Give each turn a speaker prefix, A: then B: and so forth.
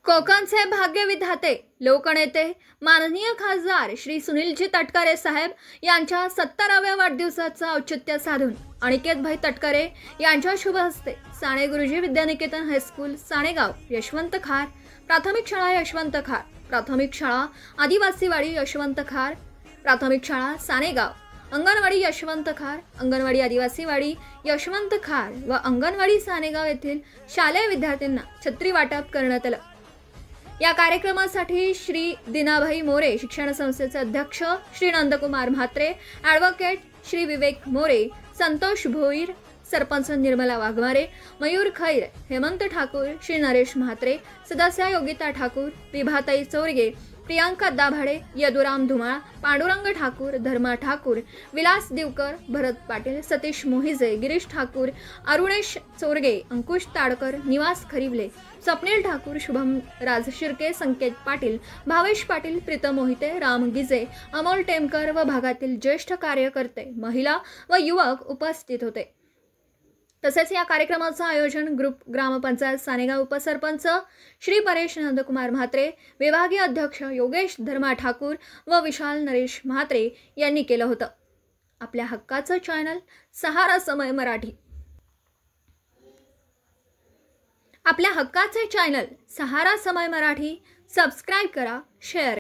A: कोकणचे भाग्यविधाते लोकनेते माननीय खासदार श्री सुनीलजी तटकरे साहेब यांच्या 70व्या वाढदिवसाचं औचित्य साधून अनिकेतभाई तटकरे यांच्या शुभ हस्ते साने गुरुजी विद्यानिकेतन हायस्कूल सानेगाव यशवंत खार, प्राथमिक शाळा यशवंत खार, प्राथमिक शाळा आदिवासीवाडी यशवंत खार, प्राथमिक शाळा सानेगाव, अंगणवाडी यशवंत खार, अंगणवाडी आदिवासीवाडी यशवंत खार व अंगणवाडी सानेगाव येथील शालेय विद्यार्थ्यांना छत्री वाटप करण्यात आलं। या कार्यक्रमासाठी श्री दिनाभाई मोरे शिक्षण संस्थेचे अध्यक्ष श्री नंदकुमार म्हात्रे, ॲडव्होकेट श्री विवेक मोरे, संतोष भोईर, सरपंच निर्मला वाघमारे, मयूर खैर, हेमंत ठाकूर, श्री नरेश म्हात्रे, सदस्य योगिता ठाकूर, विभाताई चोरगे, प्रियांका दाभाडे, यदुराम धुमाळ, पांडुरंग ठाकूर, धर्मा ठाकूर, विलास दिवकर, भरत पाटील, सतीश मोहिजे, गिरीश ठाकूर, अरुणेश चोरगे, अंकुश ताडकर, निवास खरिवले, स्वप्नील ठाकूर, शुभम राजशिर्के, संकेत पाटील, भावेश पाटील, प्रीतम मोहिते, राम गिजे, अमोल टेमकर व भागातील ज्येष्ठ कार्यकर्ते, महिला व युवक उपस्थित होते। तसेच या कार्यक्रमाचं आयोजन ग्रुप ग्रामपंचायत सानेगाव उपसरपंच श्री परेश नंदकुमार म्हात्रे, विभागीय अध्यक्ष योगेश धर्मा ठाकूर व विशाल नरेश म्हात्रे यांनी केलं होतं। आपल्या हक्काचं चॅनल सहारा समय मराठी, आपल्या हक्काचे चॅनल सहारा समय मराठी सबस्क्राइब करा, शेअर